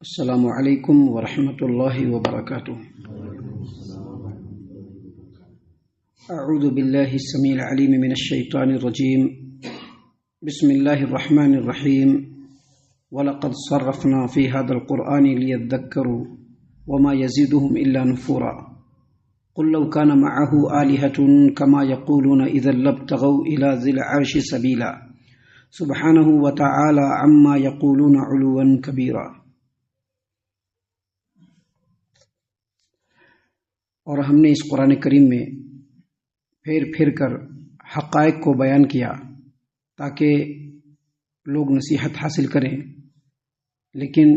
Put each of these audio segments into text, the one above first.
السلام علیکم ورحمۃ اللہ وبرکاتہ۔ اعوذ باللہ السمیع العلیم من الشیطان الرجیم، بسم اللہ الرحمن الرحیم۔ وَلَقَدْ صَرَّفْنَا فِي هَذَا الْقُرْآنِ لِيَذَّكَّرُوا وَمَا يَزِيدُهُمْ إِلَّا نُفُورًا قُلْ لَوْ كَانَ مَعَهُ آلِهَةٌ كَمَا يَقُولُونَ إِذًا لَابْتَغَوْا إِلَى ذِي الْعَرْشِ سَبِيلًا سُبْحَانَهُ وَتَعَالَى عَمَّا يَقُولُونَ عُلُوًّا كَبِيرًا۔ اور ہم نے اس قرآن کریم میں پھیر پھیر کر حقائق کو بیان کیا تاکہ لوگ نصیحت حاصل کریں، لیکن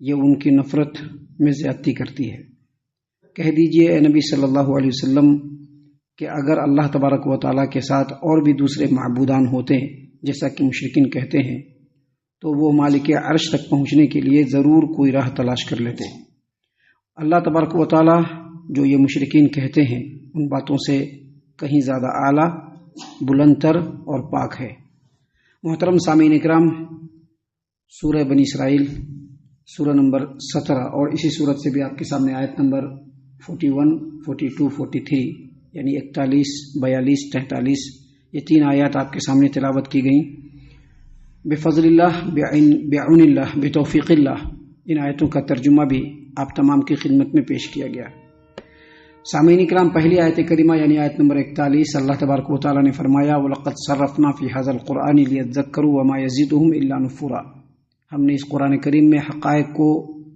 یہ ان کی نفرت میں زیادتی کرتی ہے۔ کہہ دیجئے اے نبی صلی اللہ علیہ وسلم کہ اگر اللہ تبارک و تعالیٰ کے ساتھ اور بھی دوسرے معبودان ہوتے جیسا کہ مشرکین کہتے ہیں تو وہ مالک عرش تک پہنچنے کے لیے ضرور کوئی راہ تلاش کر لیتے۔ اللہ تبارک و تعالیٰ جو یہ مشرکین کہتے ہیں ان باتوں سے کہیں زیادہ اعلیٰ، بلند تر اور پاک ہے۔ محترم سامعین اکرام، سورہ بنی اسرائیل سورہ نمبر 17 اور اسی صورت سے بھی آپ کے سامنے آیت نمبر 41، 42، 43 یعنی 41، 42، 43 یہ تین آیات آپ کے سامنے تلاوت کی گئیں۔ بفضل اللہ، بعون اللہ، بتوفیق اللہ، ان آیتوں کا ترجمہ بھی آپ تمام کی خدمت میں پیش کیا گیا۔ سامعین اکرام، پہلی آیت کریمہ یعنی آیت نمبر 41، اللہ تبارک و تعالیٰ نے فرمایا وَلَقَدْ صَرَّفْنَا فِي هَذَا الْقُرْآنِ لِيَذَّكَّرُوا وَمَا يَزِيدُهُمْ إِلَّا نُفُورًا۔ ہم نے اس قرآن کریم میں حقائق کو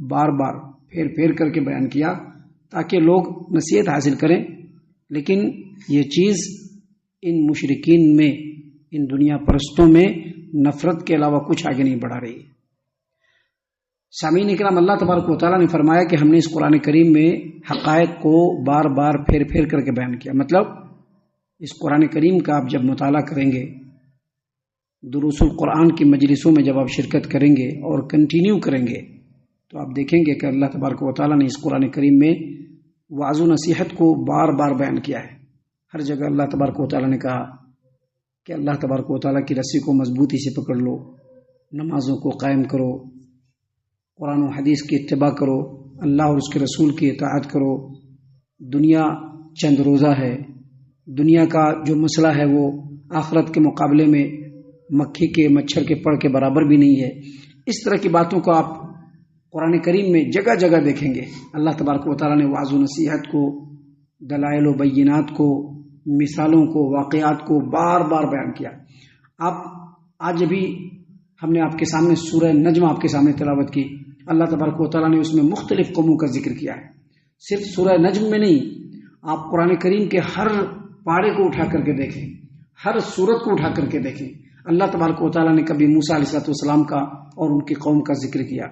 بار بار پھیر پھیر کر کے بیان کیا تاکہ لوگ نصیحت حاصل کریں، لیکن یہ چیز ان مشرکین میں، ان دنیا پرستوں میں نفرت کے علاوہ کچھ آگے نہیں بڑھا رہی ہے۔ سامعین اکرام، اللہ تبارک و تعالیٰ نے فرمایا کہ ہم نے اس قرآن کریم میں حقائق کو بار بار پھیر پھیر کر کے بیان کیا۔ مطلب اس قرآن کریم کا آپ جب مطالعہ کریں گے، دروس القرآن کی مجلسوں میں جب آپ شرکت کریں گے اور کنٹینیو کریں گے تو آپ دیکھیں گے کہ اللہ تبارک و تعالیٰ نے اس قرآن کریم میں وعظ و نصیحت کو بار بار بیان کیا ہے۔ ہر جگہ اللہ تبارک و تعالیٰ نے کہا کہ اللہ تبارک و تعالیٰ کی رسی کو مضبوطی سے پکڑ لو، نمازوں کو قائم کرو، قرآن و حدیث کی اتباع کرو، اللہ اور اس کے رسول کی اطاعت کرو۔ دنیا چند روزہ ہے، دنیا کا جو مسئلہ ہے وہ آخرت کے مقابلے میں مکھی کے مچھر کے پڑ کے برابر بھی نہیں ہے۔ اس طرح کی باتوں کو آپ قرآن کریم میں جگہ جگہ دیکھیں گے۔ اللہ تبارک و تعالیٰ نے وعظ و نصیحت کو، دلائل و بینات کو، مثالوں کو، واقعات کو بار بار بیان کیا۔ آپ آج ابھی ہم نے آپ کے سامنے سورہ نجم آپ کے سامنے تلاوت کی۔ اللہ تبارک و تعالیٰ نے اس میں مختلف قوموں کا ذکر کیا ہے۔ صرف سورہ نجم میں نہیں، آپ قرآن کریم کے ہر پارے کو اٹھا کر کے دیکھیں، ہر سورت کو اٹھا کر کے دیکھیں۔ اللہ تبارک و تعالیٰ نے کبھی موسیٰ علیہ السلام کا اور ان کی قوم کا ذکر کیا،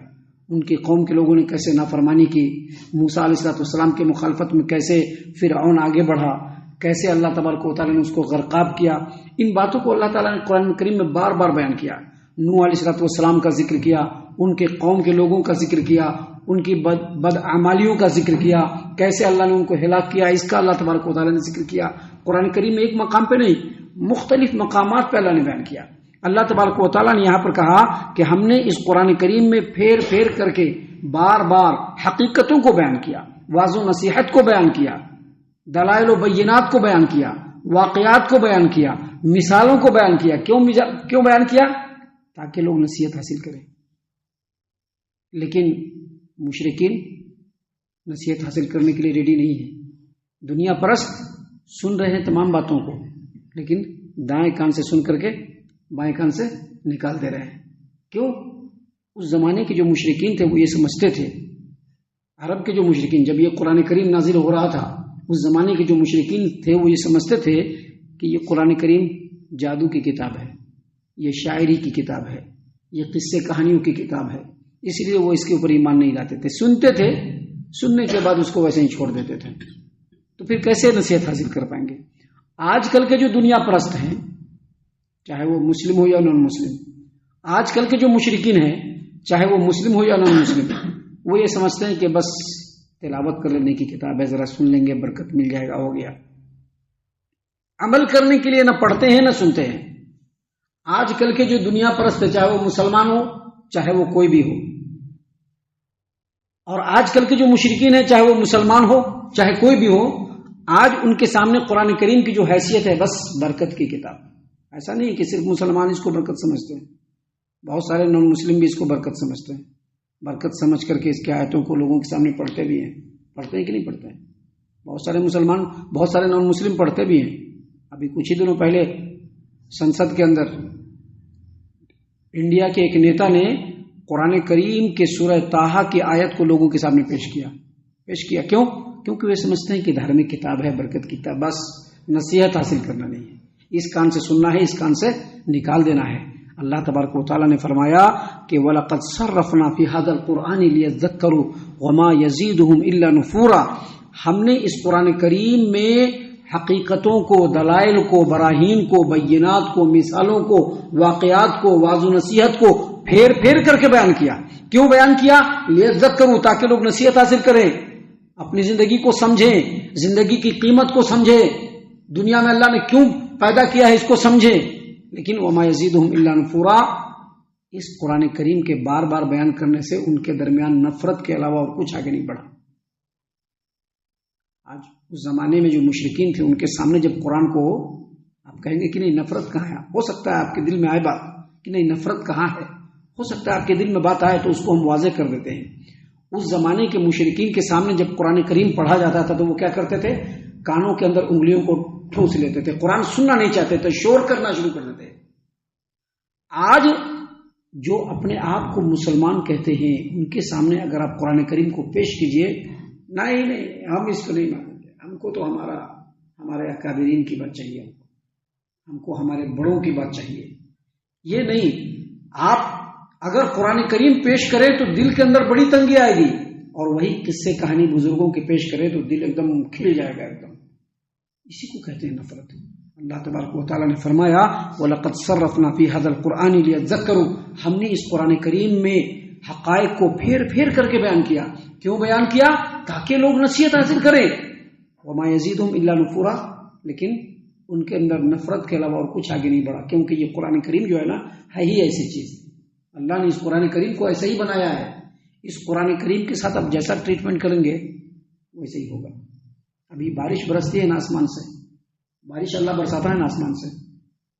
ان کی قوم کے لوگوں نے کیسے نافرمانی کی، موسیٰ علیہ السلام کے مخالفت میں کیسے فرعون آگے بڑھا، کیسے اللہ تبارک و تعالیٰ نے اس کو غرقاب کیا۔ ان باتوں کو اللہ تعالیٰ نے قرآن کریم میں بار بار بیان کیا۔ نوح علیہ السلام کا ذکر کیا، ان کے قوم کے لوگوں کا ذکر کیا، ان کی بدعمالیوں کا ذکر کیا، کیسے اللہ نے ان کو ہلاک کیا، اس کا اللہ تبارک و تعالیٰ نے ذکر کیا۔ قرآن کریم میں ایک مقام پہ نہیں، مختلف مقامات پہ اللہ نے بیان کیا۔ اللہ تبارک و تعالیٰ نے یہاں پر کہا کہ ہم نے اس قرآن کریم میں پھیر پھیر کر کے بار بار حقیقتوں کو بیان کیا، واضح و نصیحت کو بیان کیا، دلائل و بینات کو بیان کیا، واقعات کو بیان کیا، مثالوں کو بیان کیا۔ کیوں بیان کیا؟ تاکہ لوگ نصیحت حاصل کریں۔ لیکن مشرکین نصیحت حاصل کرنے کے لیے ریڈی نہیں ہے۔ دنیا پرست سن رہے ہیں تمام باتوں کو، لیکن دائیں کان سے سن کر کے بائیں کان سے نکال دے رہے ہیں۔ کیوں؟ اس زمانے کے جو مشرکین تھے وہ یہ سمجھتے تھے، عرب کے جو مشرکین، جب یہ قرآن کریم نازل ہو رہا تھا، اس زمانے کے جو مشرکین تھے وہ یہ سمجھتے تھے کہ یہ قرآن کریم جادو کی کتاب ہے، یہ شاعری کی کتاب ہے، یہ قصے کہانیوں کی کتاب ہے، اس لیے وہ اس کے اوپر ایمان نہیں لاتے تھے۔ سنتے تھے، سننے کے بعد اس کو ویسے ہی چھوڑ دیتے تھے۔ تو پھر کیسے نصیحت حاصل کر پائیں گے؟ آج کل کے جو دنیا پرست ہیں، چاہے وہ مسلم ہو یا نان مسلم، آج کل کے جو مشرکین ہیں، چاہے وہ مسلم ہو یا نان مسلم، وہ یہ سمجھتے ہیں کہ بس تلاوت کر لینے کی کتاب ہے، ذرا سن لیں گے برکت مل جائے گا، ہو گیا۔ عمل کرنے کے لیے نہ پڑھتے ہیں نہ سنتے ہیں۔ آج کل کے جو دنیا پرست ہے، چاہے وہ مسلمان ہو چاہے وہ کوئی بھی ہو، اور آج کل کے جو مشرکین ہیں، چاہے وہ مسلمان ہو چاہے کوئی بھی ہو، آج ان کے سامنے قرآن کریم کی جو حیثیت ہے بس برکت کی کتاب. ایسا نہیں کہ صرف مسلمان اس کو برکت سمجھتے ہیں، بہت سارے نان مسلم بھی اس کو برکت سمجھتے ہیں. برکت سمجھ کر کے اس کی آیتوں کو لوگوں کے سامنے پڑھتے بھی ہیں. پڑھتے ہیں کہ نہیں پڑھتے ہیں؟ بہت سارے مسلمان، بہت سارے نان مسلم پڑھتے بھی ہیں. ابھی کچھ ہی دنوں پہلے سنسد کے اندر انڈیا کے ایک نیتا نے قرآن کریم کے سورہ طٰہٰ کی آیت کو لوگوں کے سامنے پیش کیا. کیوں؟ کیونکہ وہ سمجھتے ہیں کہ دھارمک کتاب ہے، برکت کی کتاب، بس نصیحت حاصل کرنا نہیں ہے، اس کان سے سننا ہے، اس کان سے نکال دینا ہے. اللہ تبارک و تعالیٰ نے فرمایا کہ وَلَقَدْ صَرَّفْنَا فِي هَذَا الْقُرْآنِ لِيَذَّكَّرُوا وَمَا يَزِيدُهُمْ إِلَّا نُفُورًا. ہم نے اس قرآن کریم میں حقیقتوں کو، دلائل کو، براہین کو، بینات کو، مثالوں کو، واقعات کو، واعظ و نصیحت کو پھیر پھیر کر کے بیان کیا. کیوں بیان کیا؟ لِيَذَّكَّرُوا، تاکہ لوگ نصیحت حاصل کریں، اپنی زندگی کو سمجھیں، زندگی کی قیمت کو سمجھیں، دنیا میں اللہ نے کیوں پیدا کیا ہے اس کو سمجھیں. لیکن وما یزیدہم الا نفورا، اس قرآن کریم کے بار بار بیان کرنے سے ان کے درمیان نفرت کے علاوہ اور کچھ آگے نہیں بڑھا. آج اس زمانے میں جو مشرکین تھے ان کے سامنے جب قرآن کو آپ کہیں گے کہ نہیں نفرت کہاں ہے، ہو سکتا ہے آپ کے دل میں آئے بات کہ نہیں نفرت کہاں ہے، ہو سکتا ہے آپ کے دل میں بات آئے تو اس کو ہم واضح کر دیتے ہیں. اس زمانے کے مشرکین کے سامنے جب قرآن کریم پڑھا جاتا تھا تو وہ کیا کرتے تھے؟ کانوں کے اندر انگلیوں کو ٹھوس لیتے تھے، قرآن سننا نہیں چاہتے تھے، شور کرنا شروع کر دیتے. آج جو اپنے آپ کو مسلمان کہتے ہیں ان کے سامنے اگر آپ قرآن کریم کو پیش کیجئے، نہیں ہم اس کو نہیں مانیں گے، ہم کو تو ہمارے اکابرین کی بات چاہیے، ہم کو ہمارے بڑوں کی بات چاہیے. یہ نہیں، آپ اگر قرآن کریم پیش کریں تو دل کے اندر بڑی تنگی آئے گی، اور وہی قصے کہانی بزرگوں کے پیش کریں تو دل ایک دم کھل جائے گا ایک دم. اسی کو کہتے ہیں نفرت. اللہ تبارک و تعالیٰ نے فرمایا وَلَقَدْ صَرَّفْنَا فِي هَذَا الْقُرْآنِ لِيَذَّكَّرُوا، ہم نے اس قرآن کریم میں حقائق کو پھیر پھیر کر کے بیان کیا. کیوں بیان کیا؟ تاکہ لوگ نصیحت حاصل کریں. وَمَا يَزِيدُهُمْ إِلَّا نُفُورًا، لیکن ان کے اندر نفرت کے علاوہ اور کچھ آگے نہیں بڑھا. کیونکہ یہ قرآن کریم جو ہے نا ہے ہی ایسی چیز، اللہ نے اس قرآن کریم کو ایسے ہی بنایا ہے. اس قرآن کریم کے ساتھ آپ جیسا ٹریٹمنٹ کریں گے ویسے ہی ہوگا. ابھی بارش برستی ہے نا آسمان سے، بارش اللہ برساتا ہے نا آسمان سے،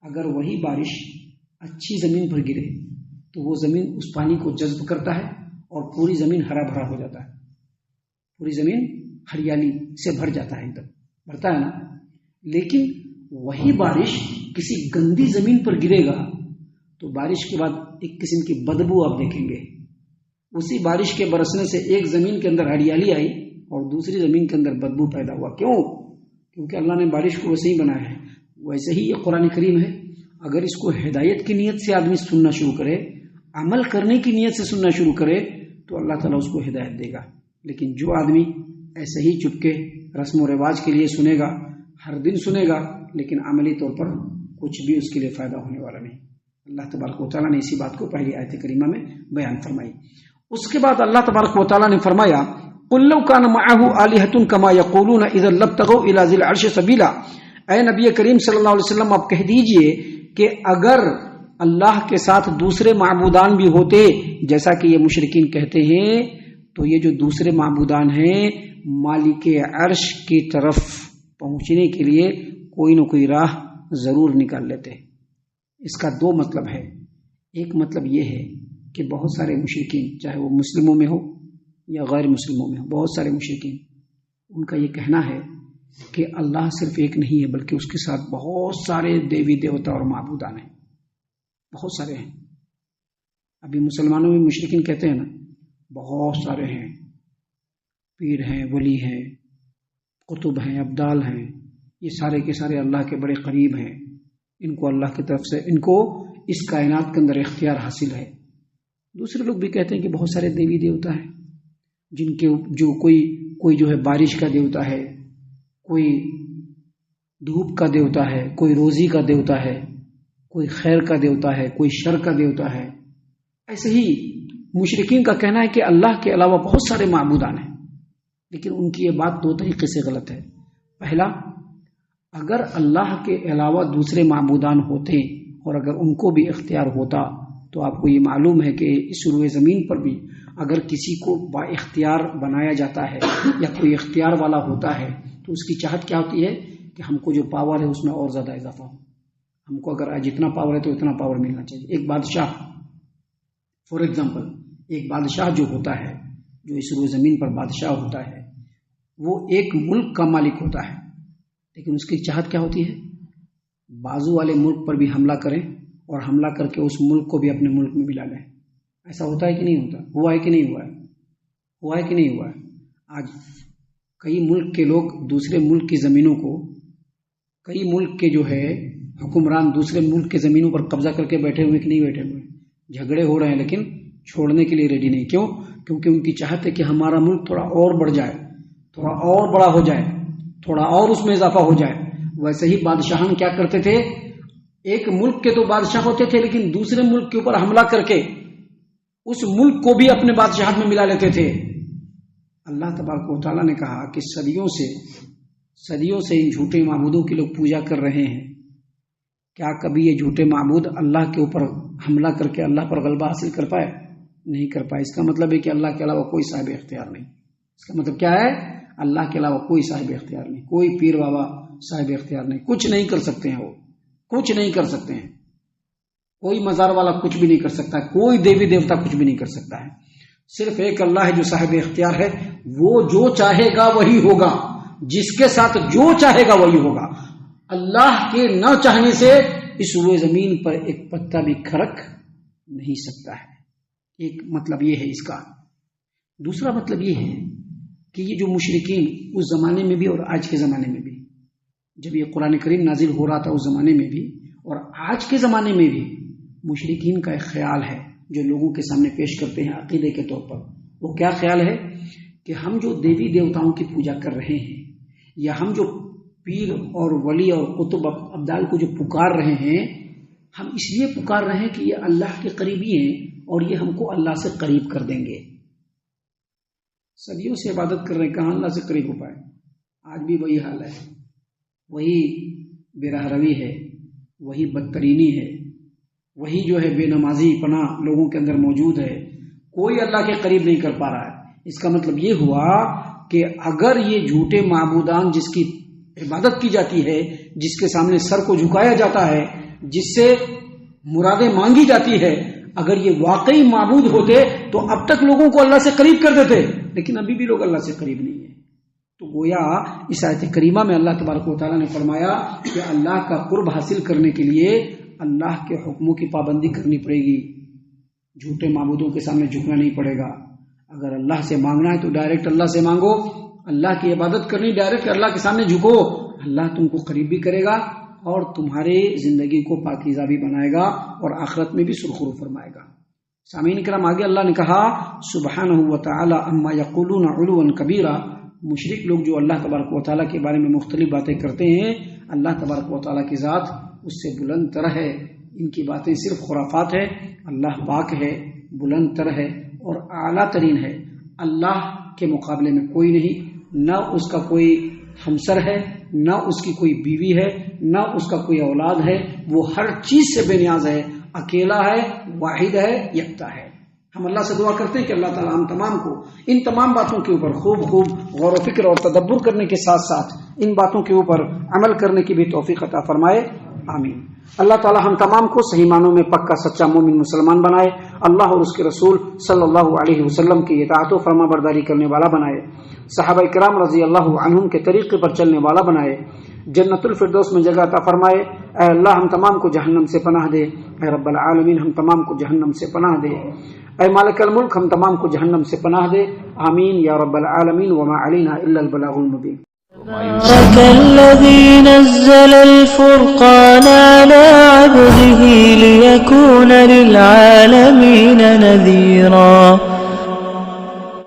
اگر وہی بارش اچھی زمین پر گرے تو وہ زمین اس پانی کو جذب کرتا ہے اور پوری زمین ہرا بھرا ہو جاتا ہے، پوری زمین ہریالی سے بھر جاتا ہے، ایک دم بھرتا ہے نا. لیکن وہی بارش کسی گندی زمین پر گرے گا تو بارش کے بعد ایک قسم کی بدبو آپ دیکھیں گے. اسی بارش کے برسنے سے ایک زمین کے اندر ہریالی آئی اور دوسری زمین کے اندر بدبو پیدا ہوا. کیوں؟ کیونکہ اللہ نے بارش کو ویسے ہی بنایا ہے. ویسے ہی یہ قرآن کریم ہے، اگر اس کو ہدایت کی نیت سے آدمی سننا شروع کرے، عمل کرنے کی نیت سے سننا شروع کرے تو اللہ تعالیٰ اس کو ہدایت دے گا. لیکن جو آدمی ایسے ہی چپکے رسم و رواج کے لیے سنے گا، ہر دن سنے گا، لیکن عملی طور پر کچھ بھی اس کے لیے فائدہ ہونے والا نہیں. اللہ تبارک و تعالیٰ نے اسی بات کو پہلی آیت کریمہ میں بیان فرمائی. اس کے بعد اللہ تبارک و تعالیٰ نے فرمایا قُلْ لَوْ كَانَ مَعَهُ آلِهَةٌ كَمَا يَقُولُونَ إِذًا لَابْتَغَوْا إِلَى ذِي الْعَرْشِ سَبِيلًا. اے نبی کریم صلی اللہ علیہ وسلم آپ کہہ دیجئے کہ اگر اللہ کے ساتھ دوسرے معبودان بھی ہوتے جیسا کہ یہ مشرکین کہتے ہیں تو یہ جو دوسرے معبودان ہیں مالک عرش کی طرف پہنچنے کے لیے کوئی نہ کوئی راہ ضرور نکال لیتے. اس کا دو مطلب ہے. ایک مطلب یہ ہے کہ بہت سارے مشرکین چاہے وہ مسلموں میں ہو یا غیر مسلموں میں ہو، بہت سارے مشرکین ان کا یہ کہنا ہے کہ اللہ صرف ایک نہیں ہے بلکہ اس کے ساتھ بہت سارے دیوی دیوتا اور معبودان ہیں، بہت سارے ہیں. ابھی مسلمانوں میں مشرکین کہتے ہیں نا بہت سارے ہیں، پیر ہیں، ولی ہیں، قطب ہیں، ابدال ہیں، یہ سارے کے سارے اللہ کے بڑے قریب ہیں، ان کو اللہ کی طرف سے ان کو اس کائنات کے اندر اختیار حاصل ہے. دوسرے لوگ بھی کہتے ہیں کہ بہت سارے دیوی دیوتا ہیں جن کے جو کوئی جو ہے بارش کا دیوتا ہے، کوئی دھوپ کا دیوتا ہے، کوئی روزی کا دیوتا ہے، کوئی خیر کا دیوتا ہے، کوئی شر کا دیوتا ہے. ایسے ہی مشرکین کا کہنا ہے کہ اللہ کے علاوہ بہت سارے معبودان ہیں. لیکن ان کی یہ بات دو طریقے سے غلط ہے. پہلا، اگر اللہ کے علاوہ دوسرے معبودان ہوتے اور اگر ان کو بھی اختیار ہوتا تو آپ کو یہ معلوم ہے کہ اس روئے زمین پر بھی اگر کسی کو با اختیار بنایا جاتا ہے یا کوئی اختیار والا ہوتا ہے تو اس کی چاہت کیا ہوتی ہے کہ ہم کو جو پاور ہے اس میں اور زیادہ اضافہ ہو. ہم کو اگر جتنا پاور ہے تو اتنا پاور ملنا چاہیے. ایک بادشاہ فار ایگزامپل ایک بادشاہ جو ہوتا ہے, جو اس روئے زمین پر بادشاہ ہوتا ہے, وہ ایک ملک کا مالک ہوتا ہے, لیکن اس کی چاہت کیا ہوتی ہے بازو والے ملک پر بھی حملہ کریں اور حملہ کر کے اس ملک کو بھی اپنے ملک میں ملا لیں. ایسا ہوتا ہے کہ نہیں ہوتا؟ ہوا ہے کہ نہیں ہوا ہے؟ ہوا ہے کہ نہیں ہوا ہے؟ آج کئی ملک کے لوگ دوسرے ملک کی زمینوں کو, کئی ملک کے جو ہے حکمران دوسرے ملک کے زمینوں پر قبضہ کر کے بیٹھے ہوئے کہ نہیں بیٹھے ہوئے, جھگڑے ہو رہے ہیں لیکن چھوڑنے کے لیے ریڈی نہیں. کیوں؟ کیونکہ ان کی چاہت ہے کہ ہمارا ملک تھوڑا اور بڑھ جائے, تھوڑا اور بڑا ہو جائے, تھوڑا اور اس میں اضافہ ہو جائے. ویسے ہی بادشاہان کیا کرتے تھے, ایک ملک کے تو بادشاہ ہوتے تھے لیکن دوسرے ملک کے اوپر حملہ کر کے اس ملک کو بھی اپنے بادشاہت میں ملا لیتے تھے. اللہ تبارک و تعالیٰ نے کہا کہ صدیوں سے ان جھوٹے معبودوں کی لوگ پوجا کر رہے ہیں. کیا کبھی یہ جھوٹے معبود اللہ کے اوپر حملہ کر کے اللہ پر غلبہ حاصل کر پائے؟ نہیں کر پائے. اس کا مطلب ہے کہ اللہ کے علاوہ کوئی صاحب اختیار نہیں. اس کا مطلب کیا ہے؟ اللہ کے علاوہ کوئی صاحب اختیار نہیں, کوئی پیر بابا صاحب اختیار نہیں, کچھ نہیں کر سکتے ہیں, وہ کچھ نہیں کر سکتے ہیں. کوئی مزار والا کچھ بھی نہیں کر سکتا ہے, کوئی دیوی دیوتا کچھ بھی نہیں کر سکتا ہے. صرف ایک اللہ ہے جو صاحب اختیار ہے. وہ جو چاہے گا وہی ہوگا, جس کے ساتھ جو چاہے گا وہی ہوگا. اللہ کے نہ چاہنے سے اس روئے زمین پر ایک پتا بھی کھرک نہیں سکتا ہے. ایک مطلب یہ ہے اس کا. دوسرا مطلب یہ ہے کہ یہ جو مشرکین اس زمانے میں بھی اور آج کے زمانے میں بھی, جب یہ قرآن کریم نازل ہو رہا تھا اس زمانے میں بھی اور آج کے زمانے میں بھی, مشرکین کا ایک خیال ہے جو لوگوں کے سامنے پیش کرتے ہیں عقیدے کے طور پر. وہ کیا خیال ہے کہ ہم جو دیوی دیوتاؤں کی پوجا کر رہے ہیں, یا ہم جو پیر اور ولی اور قطب ابدال کو جو پکار رہے ہیں, ہم اس لیے پکار رہے ہیں کہ یہ اللہ کے قریبی ہیں اور یہ ہم کو اللہ سے قریب کر دیں گے. صدیوں سے عبادت کر رہے ہیں, کہاں اللہ سے قریب ہو پائے؟ آج بھی وہی حال ہے, وہی بے راہ روی ہے, وہی بدترینی ہے, وہی جو ہے بے نمازی پنا لوگوں کے اندر موجود ہے. کوئی اللہ کے قریب نہیں کر پا رہا ہے. اس کا مطلب یہ ہوا کہ اگر یہ جھوٹے معبودان جس کی عبادت کی جاتی ہے, جس کے سامنے سر کو جھکایا جاتا ہے, جس سے مرادیں مانگی جاتی ہے, اگر یہ واقعی معبود ہوتے تو اب تک لوگوں کو اللہ سے قریب کر دیتے, لیکن ابھی بھی لوگ اللہ سے قریب نہیں ہیں. تو گویا اس آیت کریمہ میں اللہ تبارک و تعالیٰ نے فرمایا کہ اللہ کا قرب حاصل کرنے کے لیے اللہ کے حکموں کی پابندی کرنی پڑے گی. جھوٹے معبودوں کے سامنے جھکنا نہیں پڑے گا. اگر اللہ سے مانگنا ہے تو ڈائریکٹ اللہ سے مانگو, اللہ کی عبادت کرنی ڈائریکٹ اللہ کے سامنے جھکو. اللہ تم کو قریب بھی کرے گا اور تمہارے زندگی کو پاکیزہ بھی بنائے گا اور آخرت میں بھی سرخرو فرمائے گا. سامعین کرام, آگے اللہ نے کہا سبحانہ و تعالی عما یقولون علوا کبیرا. مشرک لوگ جو اللہ تبارک و تعالیٰ کے بارے میں مختلف باتیں کرتے ہیں, اللہ تبارک و تعالیٰ کی ذات اس سے بلند تر ہے. ان کی باتیں صرف خرافات ہے. اللہ پاک ہے, بلند تر ہے اور اعلیٰ ترین ہے. اللہ کے مقابلے میں کوئی نہیں, نہ اس کا کوئی ہمسر ہے, نہ اس کی کوئی بیوی ہے, نہ اس کا کوئی اولاد ہے. وہ ہر چیز سے بے نیاز ہے, اکیلا ہے, واحد ہے, یکتا ہے. ہم اللہ سے دعا کرتے ہیں کہ اللہ تعالیٰ ہم تمام کو ان تمام باتوں کے اوپر خوب غور و فکر اور تدبر کرنے کے ساتھ ساتھ ان باتوں کے اوپر عمل کرنے کی بھی توفیق عطا فرمائے. آمین. اللہ تعالیٰ ہم تمام کو صحیح معنوں میں پکا سچا مومن مسلمان بنائے. اللہ اور اس کے رسول صلی اللہ علیہ وسلم کی اطاعت و فرما برداری کرنے والا بنائے. صحابہ کرام رضی اللہ عنہم کے طریقے پر چلنے والا بنائے. جنت الفردوس میں جگہ عطا فرمائے. اے اللہ ہم تمام کو جہنم سے پناہ دے. اے رب العالمین ہم تمام کو جہنم سے پناہ دے. اے مالک الملک ہم تمام کو جہنم سے پناہ دے. آمین یا رب العالمین. وما علینا الا البلاغ المبین. تبارك الذي نزل الفرقان على عبده ليكون للعالمين نذيرا.